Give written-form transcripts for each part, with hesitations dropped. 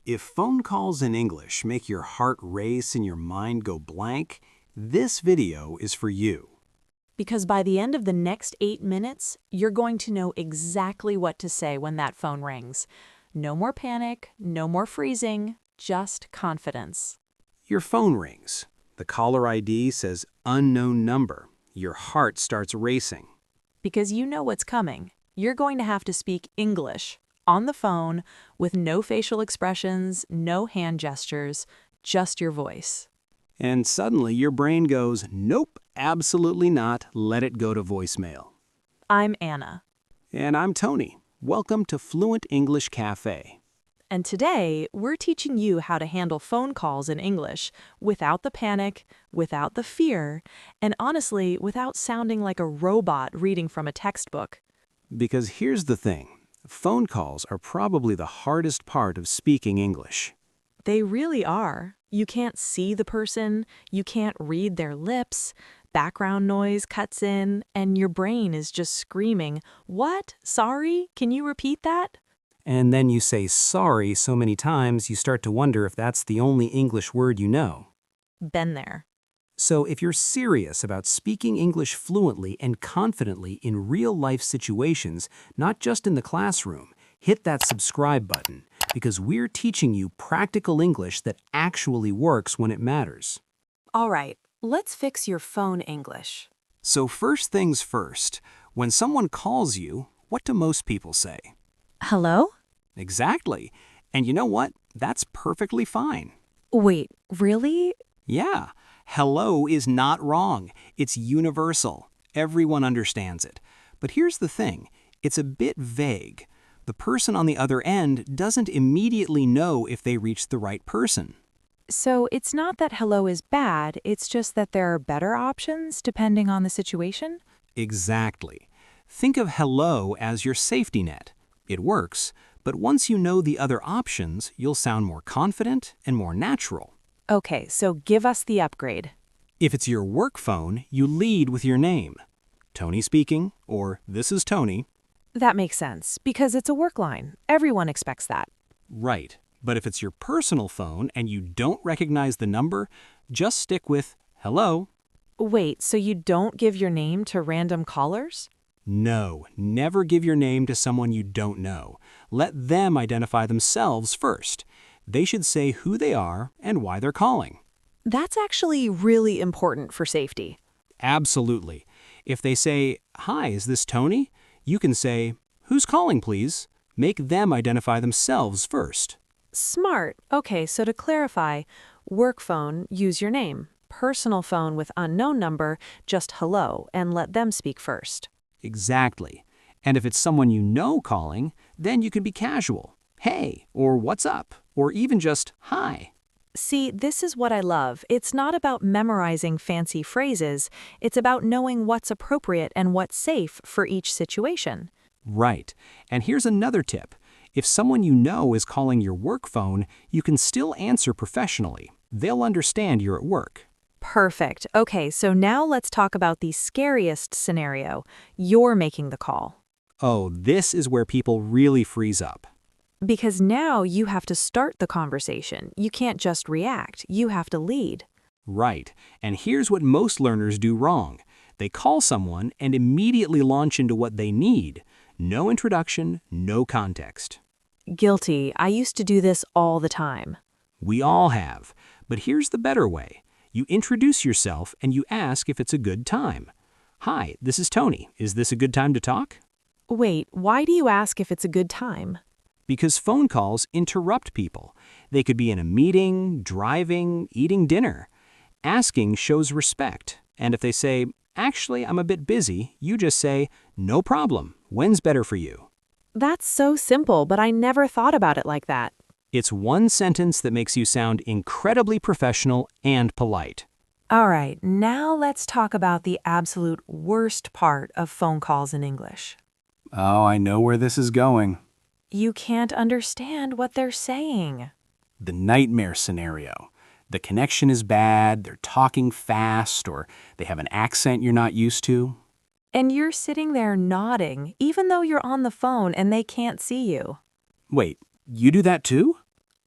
If phone calls in English make your heart race and your mind go blank, this video is for you. Because by the end of the next 8 minutes, you're going to know exactly what to say when that phone rings. No more panic, no more freezing, just confidence. Your phone rings. The caller ID says unknown number. Your heart starts racing. Because you know what's coming. You're going to have to speak English on the phone with no facial expressions, no hand gestures, just your voice. And suddenly your brain goes, nope, absolutely not, let it go to voicemail. I'm Anna. And I'm Tony. Welcome to Fluent English Cafe. And today, we're teaching you how to handle phone calls in English without the panic, without the fear, and honestly, without sounding like a robot reading from a textbook. Because here's the thing, phone calls are probably the hardest part of speaking English. They really are. You can't see the person, you can't read their lips, background noise cuts in, and your brain is just screaming, "What? Sorry? Can you repeat that?" And then you say sorry so many times you start to wonder if that's the only English word you know. Been there. So if you're serious about speaking English fluently and confidently in real-life situations, not just in the classroom, hit that subscribe button, because we're teaching you practical English that actually works when it matters. All right, let's fix your phone English. So first things first, when someone calls you, what do most people say? Hello? Exactly. And you know what? That's perfectly fine. Wait, really? Yeah. Hello is not wrong. It's universal. Everyone understands it. But here's the thing. It's a bit vague. The person on the other end doesn't immediately know if they reached the right person. So it's not that hello is bad, it's just that there are better options depending on the situation? Exactly. Think of hello as your safety net. It works, but once you know the other options, you'll sound more confident and more natural. Okay, so give us the upgrade. If it's your work phone, you lead with your name. Tony speaking, or this is Tony. That makes sense, because it's a work line. Everyone expects that. Right. But if it's your personal phone and you don't recognize the number, just stick with hello. Wait, so you don't give your name to random callers? No, never give your name to someone you don't know. Let them identify themselves first. They should say who they are and why they're calling. That's actually really important for safety. Absolutely. If they say, "Hi, is this Tony?" you can say, "Who's calling, please?" Make them identify themselves first. Smart. Okay, so to clarify, work phone, use your name. Personal phone with unknown number, just hello, and let them speak first. Exactly. And if it's someone you know calling, then you can be casual. Hey, or what's up, or even just hi. See, this is what I love. It's not about memorizing fancy phrases. It's about knowing what's appropriate and what's safe for each situation. Right. And here's another tip. If someone you know is calling your work phone, you can still answer professionally. They'll understand you're at work. Perfect. Okay, so now let's talk about the scariest scenario. You're making the call. Oh, this is where people really freeze up. Because now you have to start the conversation. You can't just react. You have to lead. Right. And here's what most learners do wrong. They call someone and immediately launch into what they need. No introduction, no context. Guilty. I used to do this all the time. We all have. But here's the better way. You introduce yourself and you ask if it's a good time. Hi, this is Tony. Is this a good time to talk? Wait, why do you ask if it's a good time? Because phone calls interrupt people. They could be in a meeting, driving, eating dinner. Asking shows respect. And if they say, "Actually, I'm a bit busy," you just say, "No problem. When's better for you?" That's so simple, but I never thought about it like that. It's one sentence that makes you sound incredibly professional and polite. All right, now let's talk about the absolute worst part of phone calls in English. Oh, I know where this is going. You can't understand what they're saying. The nightmare scenario. The connection is bad, they're talking fast, or they have an accent you're not used to. And you're sitting there nodding, even though you're on the phone and they can't see you. Wait, you do that too?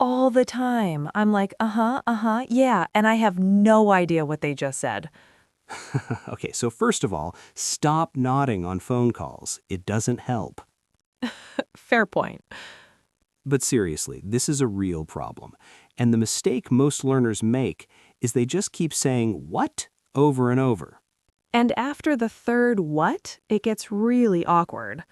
All the time. I'm like, yeah, and I have no idea what they just said. Okay, so first of all, stop nodding on phone calls. It doesn't help. Fair point. But seriously, this is a real problem. And the mistake most learners make is they just keep saying what over and over. And after the third what, it gets really awkward.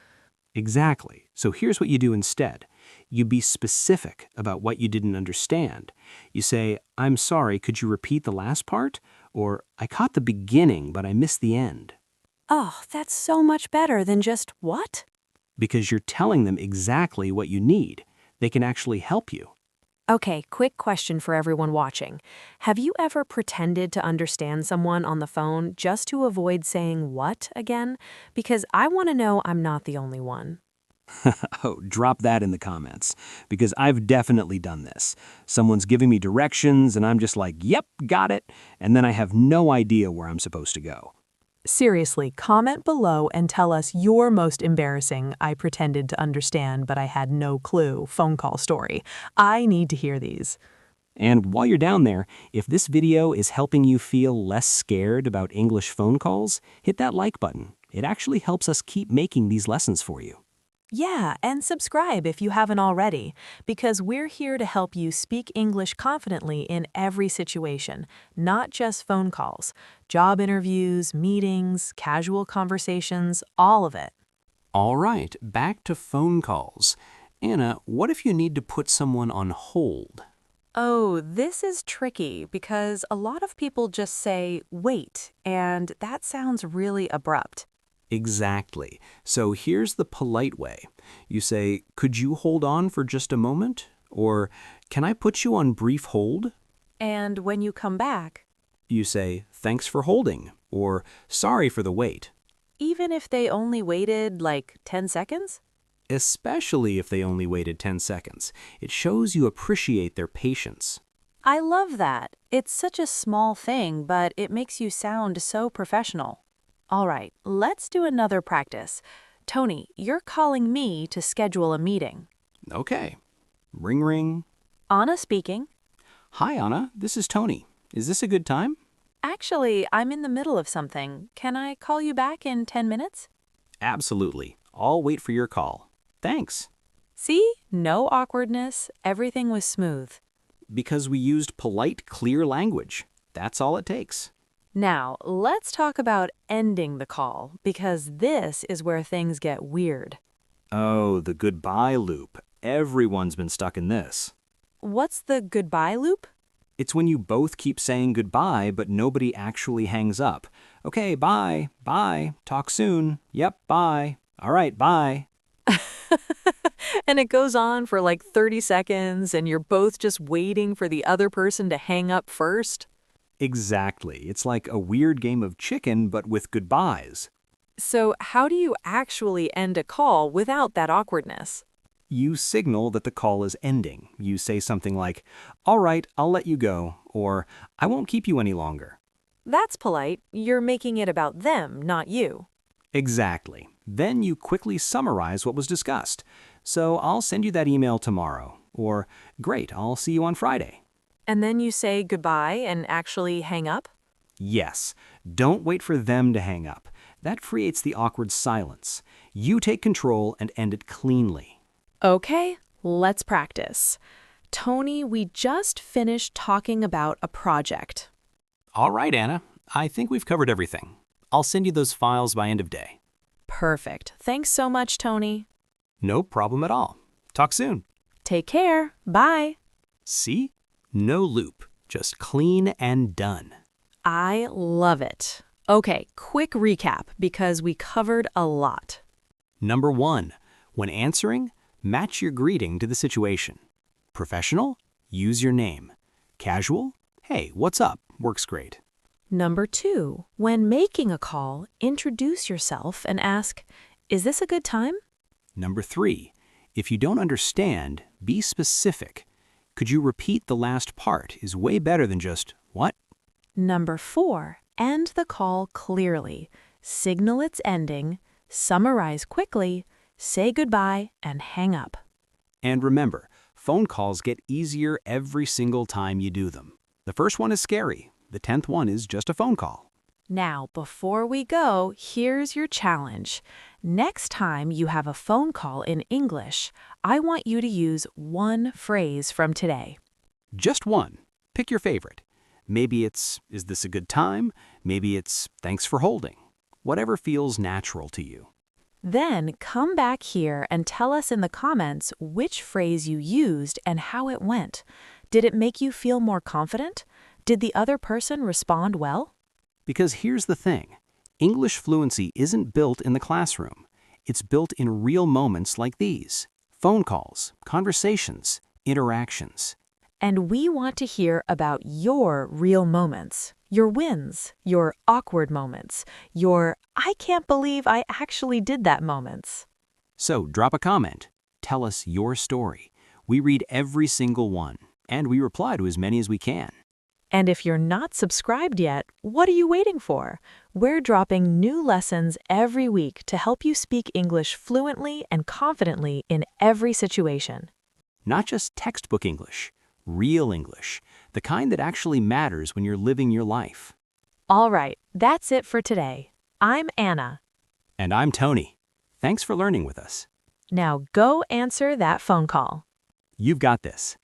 Exactly. So here's what you do instead. You be specific about what you didn't understand. You say, I'm sorry, could you repeat the last part? Or, I caught the beginning, but I missed the end. Oh, that's so much better than just what? Because you're telling them exactly what you need. They can actually help you. Okay, quick question for everyone watching. Have you ever pretended to understand someone on the phone just to avoid saying what again? Because I want to know I'm not the only one. Oh, drop that in the comments, because I've definitely done this. Someone's giving me directions, and I'm just like, yep, got it, and then I have no idea where I'm supposed to go. Seriously, comment below and tell us your most embarrassing I pretended to understand but I had no clue phone call story. I need to hear these. And while you're down there, if this video is helping you feel less scared about English phone calls, hit that like button. It actually helps us keep making these lessons for you. Yeah, and subscribe if you haven't already, because we're here to help you speak English confidently in every situation, not just phone calls, job interviews, meetings, casual conversations, all of it. All right, back to phone calls. Anna, what if you need to put someone on hold? Oh, this is tricky because a lot of people just say, wait, and that sounds really abrupt. Exactly. So here's the polite way. You say, could you hold on for just a moment? Or, can I put you on brief hold? And when you come back, You say, thanks for holding, or sorry for the wait. even if they only waited like 10 seconds? Especially if they only waited 10 seconds. It shows you appreciate their patience. I love that. It's such a small thing, but it makes you sound so professional. All right, let's do another practice. Tony, you're calling me to schedule a meeting. Okay. Ring ring. Anna speaking. Hi, Anna. This is Tony. Is this a good time? Actually, I'm in the middle of something. Can I call you back in 10 minutes? Absolutely. I'll wait for your call. Thanks. See? No awkwardness. Everything was smooth. Because we used polite, clear language. That's all it takes. Now, let's talk about ending the call, because this is where things get weird. Oh, the goodbye loop. Everyone's been stuck in this. What's the goodbye loop? It's when you both keep saying goodbye, but nobody actually hangs up. Okay, bye, bye, talk soon. Yep, bye. All right, bye. And it goes on for like 30 seconds, and you're both just waiting for the other person to hang up first. Exactly. It's like a weird game of chicken, but with goodbyes. So how do you actually end a call without that awkwardness? You signal that the call is ending. You say something like, all right, I'll let you go, or I won't keep you any longer. That's polite. You're making it about them, not you. Exactly. Then you quickly summarize what was discussed. So I'll send you that email tomorrow. Or, great, I'll see you on Friday. And then you say goodbye and actually hang up? Yes. Don't wait for them to hang up. That creates the awkward silence. You take control and end it cleanly. Okay, let's practice. Tony, we just finished talking about a project. All right, Anna. I think we've covered everything. I'll send you those files by end of day. Perfect. Thanks so much, Tony. No problem at all. Talk soon. Take care. Bye. See? No loop. Just clean and done. I love it. Okay, quick recap because we covered a lot. Number 1. When answering, match your greeting to the situation. Professional? Use your name. Casual? Hey, what's up? Works great. Number 2, when making a call, introduce yourself and ask, is this a good time? Number 3. If you don't understand, be specific. Could you repeat the last part is way better than just, what? Number 4, end the call clearly. Signal its ending, summarize quickly, say goodbye, and hang up. And remember, Phone calls get easier every single time you do them. The first one is scary. The 10th one is just a phone call. Now, before we go, here's your challenge. Next time you have a phone call in English, I want you to use one phrase from today. Just one. Pick your favorite. Maybe it's, is this a good time? Maybe it's, thanks for holding. Whatever feels natural to you. Then come back here and tell us in the comments which phrase you used and how it went. Did it make you feel more confident? Did the other person respond well? Because here's the thing. English fluency isn't built in the classroom. It's built in real moments like these. Phone calls, conversations, interactions. And we want to hear about your real moments, your wins, your awkward moments, your I can't believe I actually did that moments. So drop a comment. Tell us your story. We read every single one, and we reply to as many as we can. And if you're not subscribed yet, what are you waiting for? We're dropping new lessons every week to help you speak English fluently and confidently in every situation. Not just textbook English, real English, the kind that actually matters when you're living your life. All right, that's it for today. I'm Anna. And I'm Tony. Thanks for learning with us. Now go answer that phone call. You've got this.